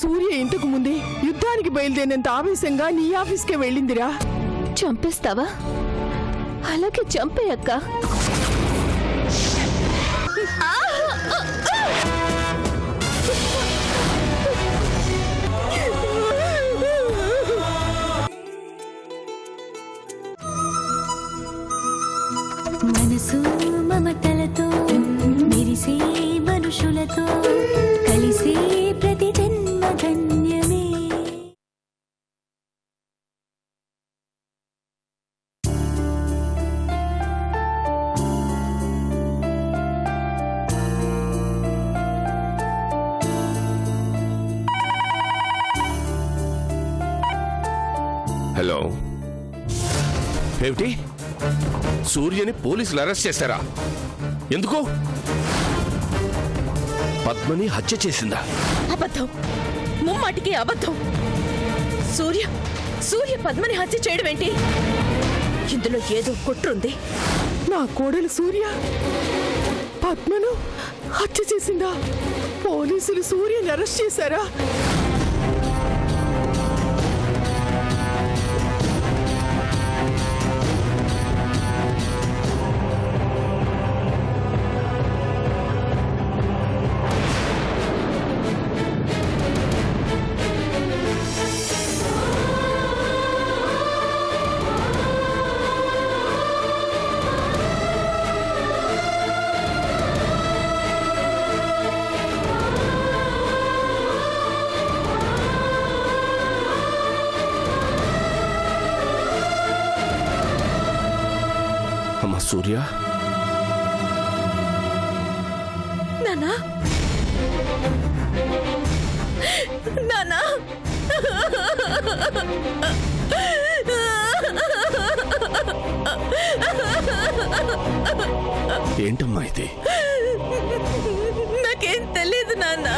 సూర్య ఇంతకు ముందే యుద్ధానికి బయలుదేరినంత ఆవేశంగా నీ ఆఫీస్కే వెళ్ళిందిరా. చంపేస్తావా? అలాగే చంపేయక్క. మనసు మమతలతో మెరిసే మనుషులతో కలిసే ప్రతి జన్మ ధన్యమే. హలో, ఏమిటి? సూర్యని పోలీసులు అరెస్ట్ చేశారా? ఎందుకు? పద్మని హత్య చేసిందా? అబద్ధం, ముమ్మాటికి అబద్ధం. సూర్య పద్మని హత్య చేయడం ఏంటి? ఇందులో ఏదో కుట్రుంది. నా కోడలు సూర్య పద్మను హత్య చేసిందా? పోలీసులు సూర్యని అరెస్ట్ చేశారా? అమ్మా సూర్య, నానా నానా ఏంటమ్మా ఇది? నాకేం తెలీదు నాన్న.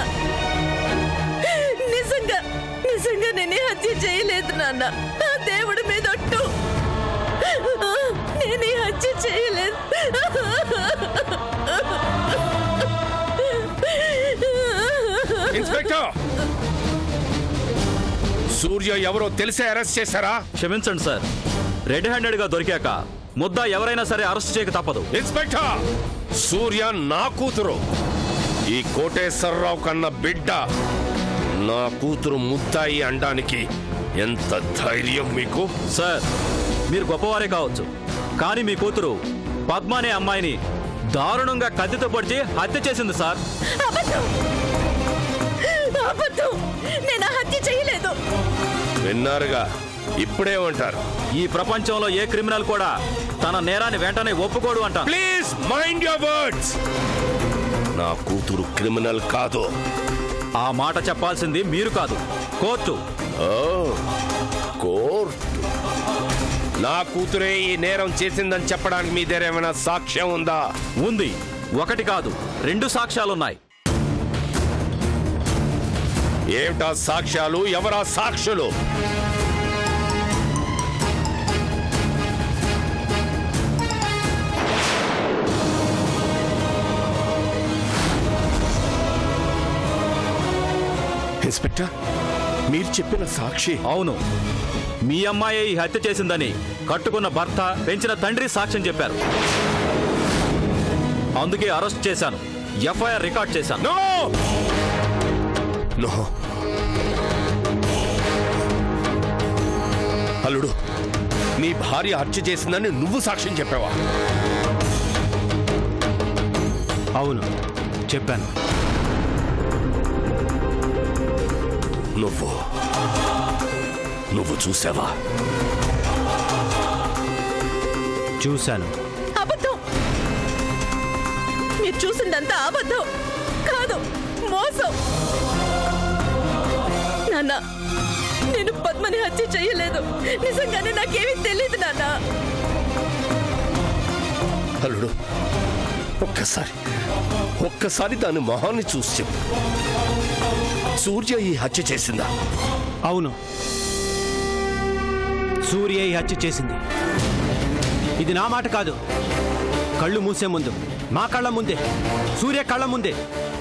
నిజంగా నేనే హత్య చేయలేదు నాన్న. ఆ దేవుడి మీద ఒట్టు, నేనే హత్య చేయలేదు. ఇన్స్పెక్టర్, సూర్య ఎవరో తెలిసే అరెస్ట్ చేశారా? క్షమించండి సార్, రెడ్ హ్యాండెడ్ గా దొరికాక ముద్ద ఎవరైనా సరే అరెస్ట్ చేయక తప్పదు. ఇన్స్పెక్టర్, సూర్య నా కూతురు. ఈ కోటేశ్వరరావు కన్న బిడ్డ. నా కూతురు ముద్దాయి అనడానికి ఎంత ధైర్యం మీకు? సార్, మీరు గొప్పవారే కావచ్చు, కానీ మీ కూతురు పద్మ అనే అమ్మాయిని దారుణంగా కత్తితో పొడిచి హత్య చేసింది సార్. నేను హత్య చేయలేదు. విన్నారుగా, ఇప్పుడేమంటారు? ఈ ప్రపంచంలో ఏ క్రిమినల్ కూడా తన నేరాన్ని వెంటనే ఒప్పుకోడు అంట. Please mind your words. నా కూతురు క్రిమినల్ కాదు. ఆ మాట చెప్పాల్సింది మీరు కాదు, కోర్టు. కోర్టు? నా కూతురే ఈ నేరం చేసిందని చెప్పడానికి మీ దగ్గర ఏమైనా సాక్ష్యం ఉందా? ఉంది. ఒకటి కాదు, 2 సాక్ష్యాలున్నాయి. ఏమిటా సాక్ష్యాలు? ఎవరా సాక్షులు? ఇన్స్పెక్టర్, మీరు చెప్పిన సాక్షి? అవును, మీ అమ్మాయి ఈ హత్య చేసిందని కట్టుకున్న భర్త, పెంచిన తండ్రి సాక్ష్యం చెప్పారు. అందుకే అరెస్ట్ చేశాను, ఎఫ్ఐఆర్ రికార్డ్ చేశాను. నో నో అల్లుడు, నీ భార్య హత్య చేసిందని నువ్వు సాక్ష్యం చెప్పావా? అవును, చెప్పాను. నువ్వు చూసావా? చూశాను. అబద్ధం. మీరు చూసిందంతా అబద్ధం కాదు, మోసం. నాన్న, నేను పద్మని హత్య చేయలేదు. నిజంగానే నాకేమీ తెలియదు నాన్న. అల్లుడు, ఒక్కసారి దాని మొహాన్ని చూసి చెప్పు. సూర్య ఈ హత్య చేసిందా? అవును, సూర్య ఈ హత్య చేసింది. ఇది నా మాట కాదు. కళ్ళు మూసే ముందు, మా కళ్ళ ముందే, సూర్య కళ్ళ ముందే,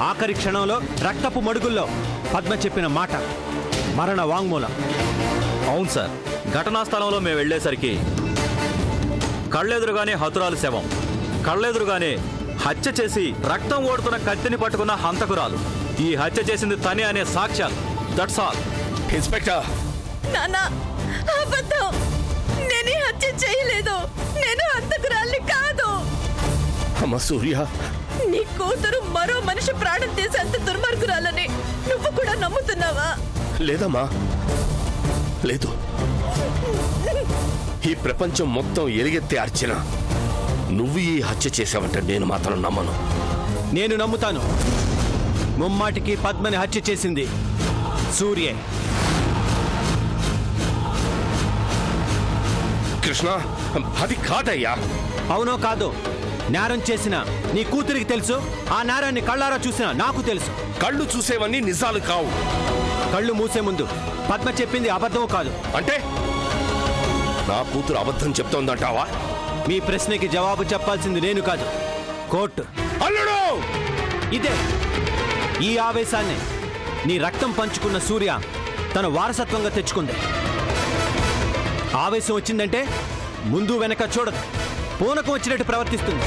ఆఖరి క్షణంలో రక్తపు మడుగుల్లో పద్మ చెప్పిన మాట మరణ వాంగ్మూలం. అవును సార్, ఘటనా స్థలంలో మేము వెళ్ళేసరికి కళ్ళెదురుగానే హతురాలు శవం, కళ్ళెదురుగానే హత్య చేసి రక్తం ఓడుతున్న కత్తిని పట్టుకున్న హంతకురాలు, ఈ హత్య చేసింది తనే అనే సాక్ష్యాలు. That's all. ఇన్స్పెక్టర్, నాన్న అబద్ధం. నేను ఈ హత్య చేయలేదు. నేను హంతకురాల్ని కాదు. అమ్మ సూర్య, నీ కూతురు మరో మనిషి ప్రాణం తీసేంత దుర్మార్గురాలని నువ్వు కూడా నమ్ముతున్నావా? లేదమ్మా, లేదు. ఈ ప్రపంచం మొత్తం ఎలుగెత్తి అర్చన నువ్వు ఈ హత్య చేసావంటే నేను మాత్రం నమ్మను. నేను నమ్ముతాను. ముమ్మాటికి పద్మని హత్య చేసింది సూర్యే. కృష్ణ, అది కాదయ్యా. అవునో కాదో నేరం చేసిన నీ కూతురికి తెలుసు, ఆ నేరాన్ని కళ్ళారా చూసిన నాకు తెలుసు. కళ్ళు చూసేవన్నీ నిజాలు కావు. కళ్ళు మూసే ముందు పద్మ చెప్పింది అబద్ధం కాదు. అంటే నా కూతురు అబద్ధం చెప్తోందంటావా? మీ ప్రశ్నకి జవాబు చెప్పాల్సింది నేను కాదు, కోర్టు. అల్లుడు, ఇదే ఈ ఆవేశాన్ని నీ రక్తం పంచుకున్న సూర్య తన వారసత్వంగా తెచ్చుకుంది. ఆవేశం వచ్చిందంటే ముందు వెనక చూడదు, పూనకం వచ్చినట్టు ప్రవర్తిస్తుంది.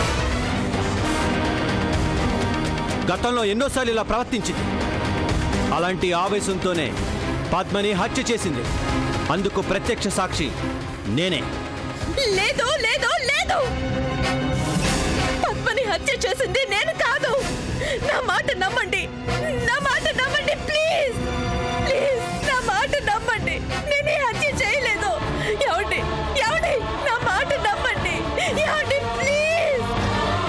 గతంలో ఎన్నోసార్లు ఇలా ప్రవర్తించింది. అలాంటి ఆవేశంతోనే పద్మని హత్య చేసింది. అందుకు ప్రత్యక్ష సాక్షి నేనే. లేదు లేదు లేదు, పద్మని హత్య చేసింది నేను కాదు. నా మాట నమ్మండి, నా మాట నమ్మండి, ప్లీజ్ ప్లీజ్, నా మాట నమ్మండి. నేను ఈ హత్య చేయలేదు. ఏమండి ఏమండి, నా మాట నమ్మండి. ఏమండి ప్లీజ్,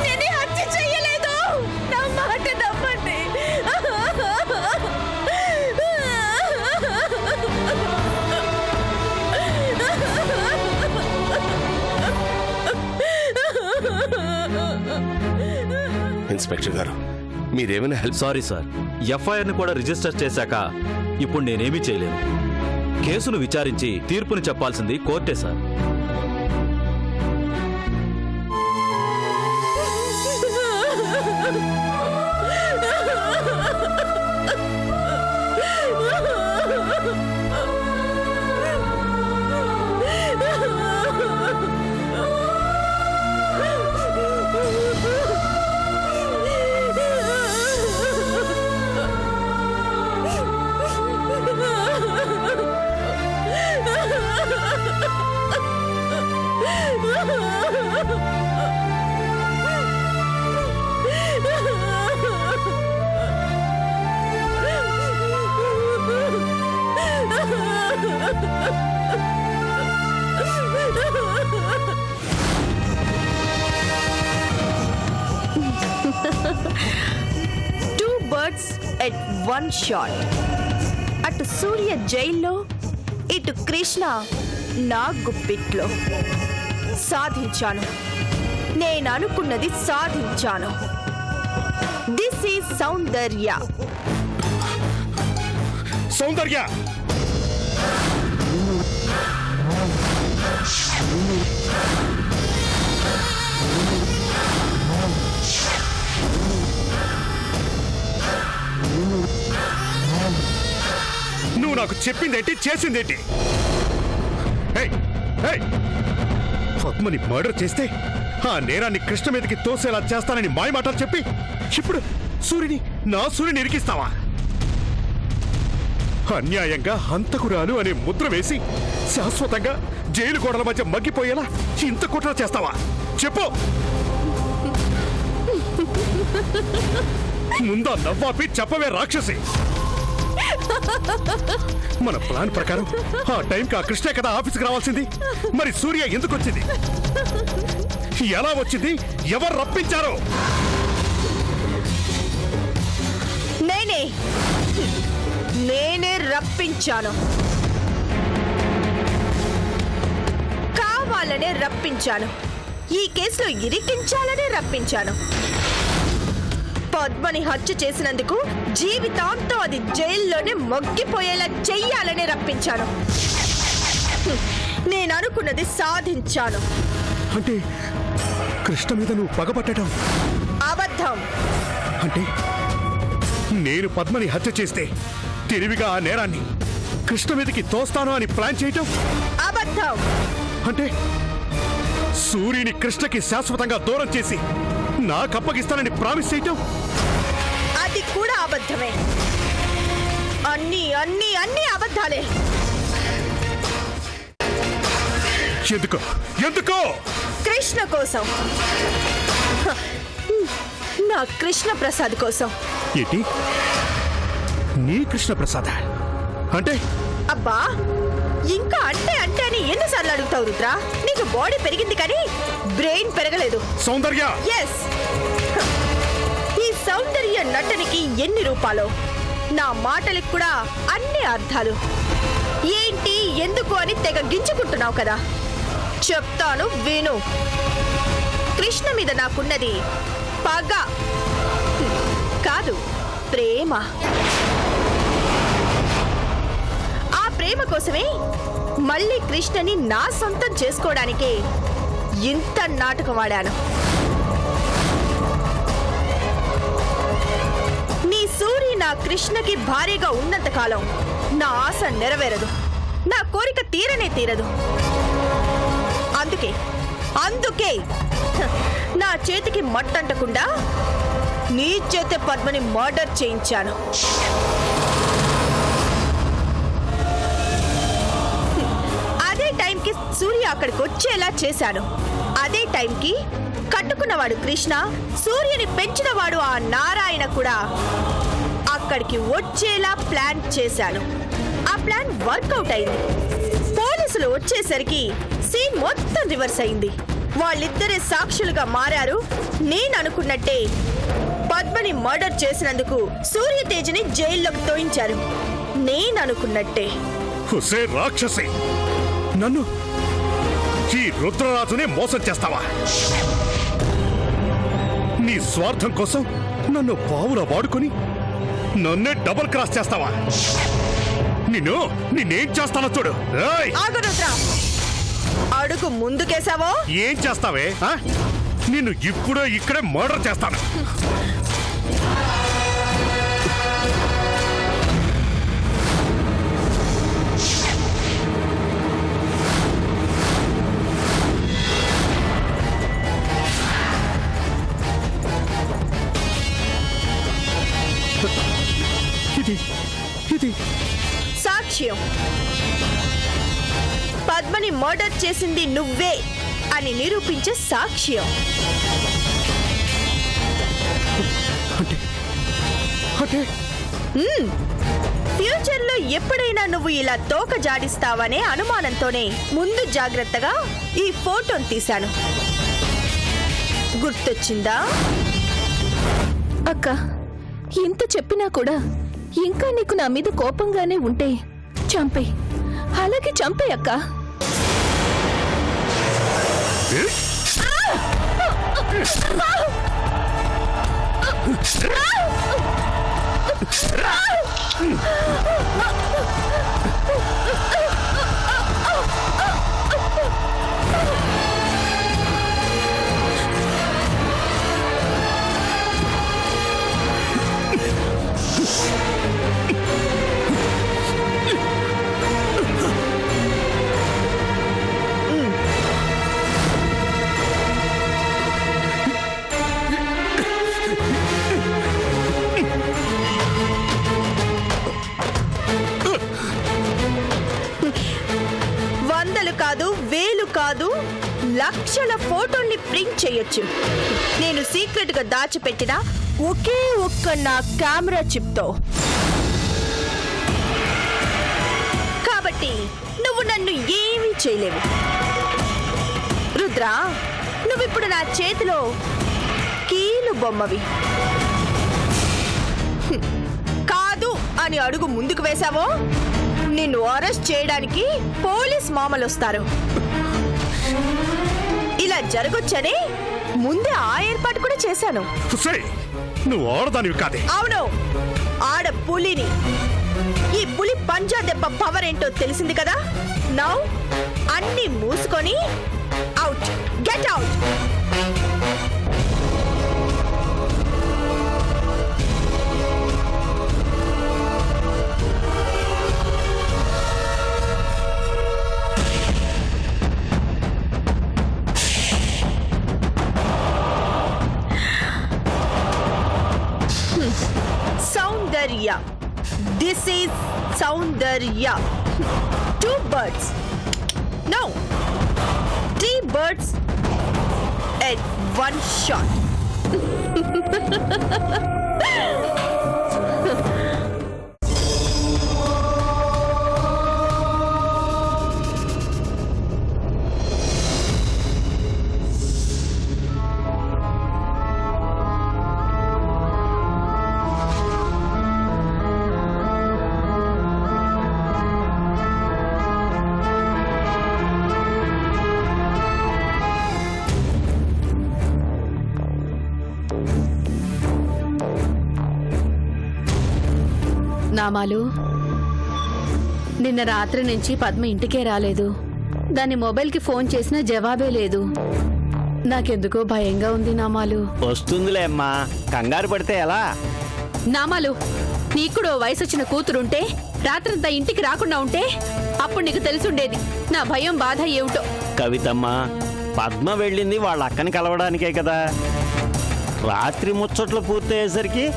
నేను ఈ హత్య చేయలేదు. నా మాట నమ్మండి. ఇన్స్పెక్టర్ గారు, మీరేమైనా హెల్ప్? సారీ సార్, ఎఫ్ఐఆర్ని కూడా రిజిస్టర్ చేశాక ఇప్పుడు నేనేమీ చేయలేను. కేసును విచారించి తీర్పుని చెప్పాల్సింది కోర్టే sir. Two birds at one shot. అటు సూర్య జైల్లో, ఇటు కృష్ణ నా గుప్పిట్లో. సాధించాను, నేను అనుకున్నది సాధించాను. దిస్ ఈజ్ సౌందర్య. సౌందర్య, నువ్వు నాకు చెప్పిందేంటి, చేసిందేంటి? పద్మని మర్డర్ చేస్తే ఆ నేరాన్ని కృష్ణ మీదకి తోసేలా చేస్తానని మాయమాటలు చెప్పి ఇప్పుడు నా సూర్యుని ఇరికిస్తావా? అన్యాయంగా హంతకురాలు అనే ముద్ర వేసి శాశ్వతంగా జైలు గోడల మధ్య మగ్గిపోయేలా ఇంత కుట్ర చేస్తావా? చెప్పు. ముందా నవ్వాపి చెప్పవే రాక్షసి. మన ప్లాన్ ప్రకారం ఆ టైంకి ఆ కృష్ణ కదా ఆఫీస్కి రావాల్సింది. మరి సూర్య ఎందుకు వచ్చింది? ఎలా వచ్చింది? ఎవరు రప్పించారో? నేనే రప్పించాను. కావాలనే రప్పించాను. ఈ కేసులో ఇరికించాలనే రప్పించాను. పద్మని హత్య చేసినందుకు జీవితాంతం అది జైల్లోనే మగ్గిపోయేలా చెయ్యాలని రప్పించాను. నేను అనుకున్నది సాధించాను. అంటే కృష్ణ మీద నువ్వు పగపట్టడం అబద్ధం. అంటే నేను పద్మని హత్య చేస్తే తెలివిగా ఆ నేరాన్ని కృష్ణ మీదకి తోస్తాను అని ప్లాన్ చేయటం అబద్ధం. అంటే సూర్యుని కృష్ణకి శాశ్వతంగా దూరం చేసి నాకు అప్పగిస్తానని ప్రామిస్ చేయటం అది కూడా అబద్ధమే. అన్ని అన్ని అన్ని అబద్ధాలే. ఎందుకో ఎందుకో కృష్ణ కోసం, హ, నా కృష్ణ ప్రసాద్ కోసం. ఏంటి నీ కృష్ణ ప్రసాద్ అంటే అబ్బా, ఇంకా అంటే అంటే అని ఎన్నిసార్లు అడుగుతావు రుద్రా? నీకు బాడీ పెరిగింది కానీ బ్రెయిన్ పెరగలేదు. సౌందర్య ఎస్, ఈ సౌందర్య నటనకి ఎన్ని రూపాలో, నా మాటలకు కూడా అన్ని అర్థాలు. ఏంటి ఎందుకు అని తెగ గించుకుంటున్నావు కదా. చెప్తాను విను. కృష్ణ మీద నాకున్నది పగ కాదు, ప్రేమ. ఆ ప్రేమ కోసమే మళ్ళీ కృష్ణని నా సొంతం చేసుకోవడానికే ఇంత నాటకం ఆడాను. నీ సూరి నా కృష్ణకి భారీగా ఉన్నంత కాలం నా ఆశ నెరవేరదు, నా కోరిక తీరనే తీరదు. అందుకే అందుకే నా చేతికి మట్టంటకుండా నీ చేతే పద్మని మర్డర్ చేయించాను. అదే టైంకి సూర్య అక్కడికి వచ్చేలా చేశాను. అదే టైంకి కట్టుకున్నవాడు కృష్ణ, సూర్యని పెంచినవాడు ఆ నారాయణ కూడా అక్కడికి వచ్చేలా ప్లాన్ చేశాను. ఆ ప్లాన్ వర్కౌట్ అయింది. పోలీసులు వచ్చేసరికి సీన్ మొత్తం రివర్స్ అయింది. వాళ్ళిద్దరే సాక్షులుగా మారారు. నేను అనుకున్నట్టే పద్మని మర్డర్ చేసినందుకు సూర్యతేజని జైల్లోకి తోయించారు. నేను అనుకున్నట్టే. హుసే రాక్షసి, నన్ను ఈ రుద్రరాజునే మోసం చేస్తావా? నీ స్వార్థం కోసం నన్ను పావులా వాడుకొని నన్నే డబుల్ క్రాస్ చేస్తావా? నిన్నేం చేస్తానో చూడు. ఏయ్! ఆగు రుద్ర, అడుగు ముందుకేసావో ఏం చేస్తావే? నిన్ను ఇప్పుడే ఇక్కడే మర్డర్ చేస్తాను. ఇది సాక్ష్యం. పద్మని మర్డర్ చేసింది నువ్వే అని నిరూపించే సాక్ష్యం. అంటే ఫ్యూచర్ లో ఎప్పుడైనా నువ్వు ఇలా తోక జాడిస్తావనే అనుమానంతోనే ముందు జాగ్రత్తగా ఈ ఫోటోను తీశాను. గుర్తొచ్చిందా? అక్క, ఇంత చెప్పినా కూడా ఇంకా నీకు నా మీద కోపంగానే ఉంటే చంపే, అలాగే చంపే అక్క. వందలు కాదు, వేలు కాదు, లక్షల ఫోటోల్ని ప్రింట్ చేయొచ్చు నేను సీక్రెట్ గా దాచిపెట్టిన ఒకే ఒక్క నా కెమెరా చిప్ తో. కాబట్టి నువ్వు నన్ను ఏమీ చేయలేవు. రుద్ర, నువ్విప్పుడు నా చేతిలో కీలు బొమ్మవి. కాదు అని అడుగు ముందుకు వేశావో నిన్ను అరెస్ట్ చేయడానికి పోలీస్ మామలు వస్తారు. ఇలా జరగొచ్చని ముందే ఆ ఏర్పాటు కూడా చేశాను. నువ్వు ఆడదానివి కాదే. అవును, ఆడ పులిని. ఈ పులి పంజా దెబ్బ పవర్ ఏంటో తెలిసింది కదా. నౌ అన్ని మూసుకొని out, get out. is Saundarya. 2 birds. No. 3 birds at one shot. నామాలు, నిన్న రాత్రి నుంచి పద్మ ఇంటికే రాలేదు. దాని మొబైల్కి ఫోన్ చేసినా జవాబే లేదు. నాకెందుకో భయంగా ఉంది నామాలు. వస్తుందిలే అమ్మా, కంగారు పడితే ఎలా? నామాలు, నీకుడో వయసు వచ్చిన కూతురుంటే రాత్రంతా ఇంటికి రాకుండా ఉంటే అప్పుడు నీకు తెలిసుండేది నా భయం బాధ ఏమిటో. కవితమ్మ, పద్మ వెళ్ళింది వాళ్ళ అక్కని కలవడానికే కదా. రాత్రి ముచ్చట్లు పూర్తయ్యేసరికి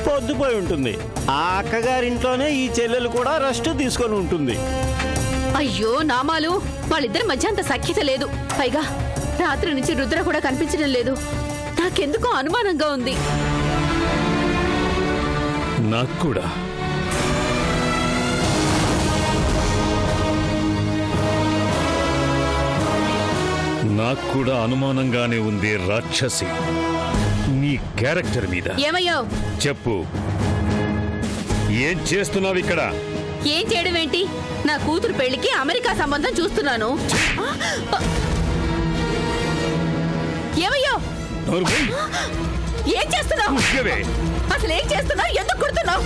పొద్దుపోయి ఉంటుంది. ఆ అక్కగారింట్లోనే ఈ చెల్లెలు కూడా రెస్ట్ తీసుకొని ఉంటుంది. అయ్యో నామాలు, వాళ్ళిద్దరి మధ్య అంత సఖ్యత లేదు. పైగా రాత్రి నుంచి రుద్ర కూడా కనిపించడం లేదు. నాకెందుకో అనుమానంగా ఉంది. నాకు కూడా. నాకు కూడా అనుమానంగానే ఉంది రాక్షసి, నీ క్యారెక్టర్ మీద. ఏమయ్యో చెప్పు, ఏం చేస్తున్నావు ఇక్కడ? ఏం చేయడం ఏంటి? నా కూతురు పెళ్లికి అమెరికా సంబంధం చూస్తున్నాను. ఏమయ్యో, ఏం చేస్తున్నావు? అసలు ఏం చేస్తున్నావు? ఎందుకు కుడుతున్నావు?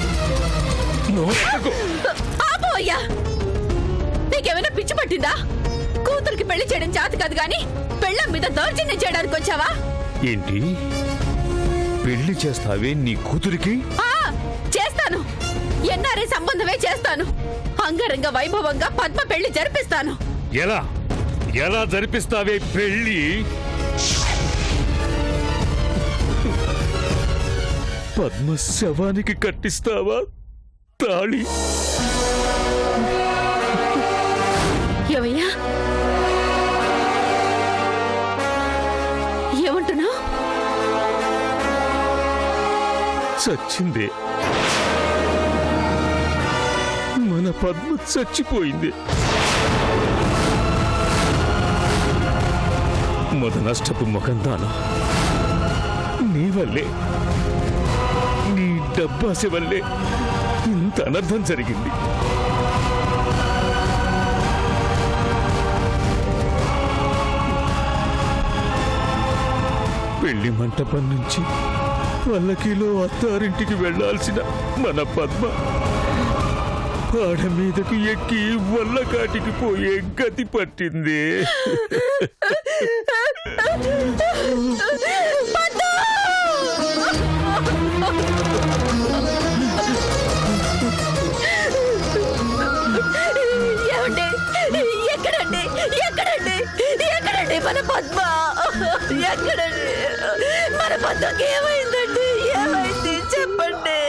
ఆపు అయ్యా, నీకేమైనా పిచ్చి పట్టిందా? కూతురికి పెళ్లి చేయడం చేత కాదు గాని పెళ్ళం మీద దౌర్జన్యం చేయడానికి వచ్చావా? ఏంటి, పెళ్లి చేస్తావే నీ కూతురికి? చేస్తాను. ఎన్ఆర్ఐ సంబంధమే చేస్తాను. అంగరంగ వైభవంగా పద్మ పెళ్లి జరిపిస్తాను. ఎలా ఎలా జరిపిస్తావే పెళ్లి? పద్మ శవానికి కట్టిస్తావా తాళి? ఏమయ్యా, ఏమంటున్నావు? చచ్చిందే, మన పద్మ చచ్చిపోయింది. మొదనష్టపు ముఖందాన నీ వల్లే, నీ డబ్బాస వల్లే ఇంత అనర్థం జరిగింది. పెళ్లి మంటపం నుంచి పల్లకీలో అత్తారింటికి వెళ్లాల్సిన మన పద్మ పాడ మీదకు ఎక్కి వల్లకాటికి పోయే గతి పట్టింది. ఎక్కడండి ఎక్కడండి ఎక్కడండి మన పద్మ? ఎక్కడండి మన పద్మకి? ఏమైందండి? ఏమైంది చెప్పండి.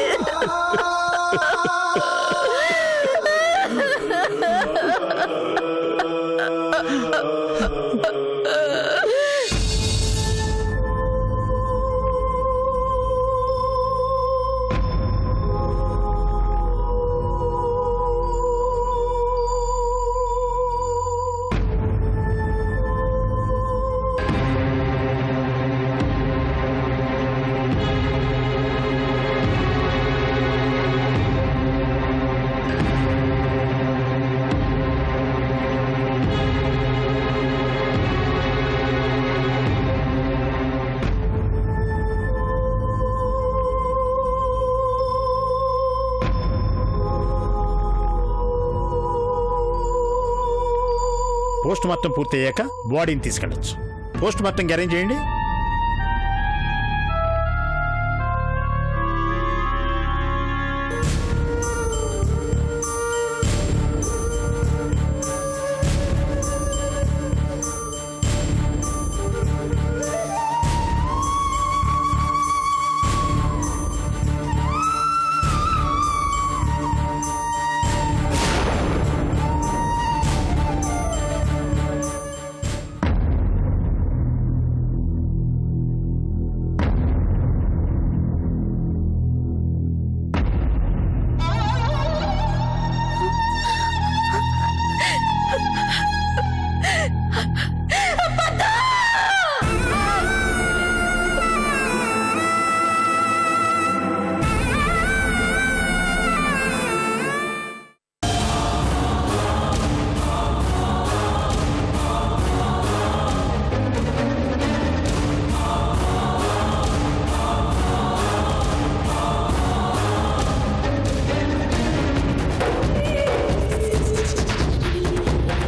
పోస్ట్ మార్టం పూర్తయ్యాక బాడీని తీసుకెళ్ళచ్చు. పోస్ట్ మార్టంకి అరేంజ్ చేయండి.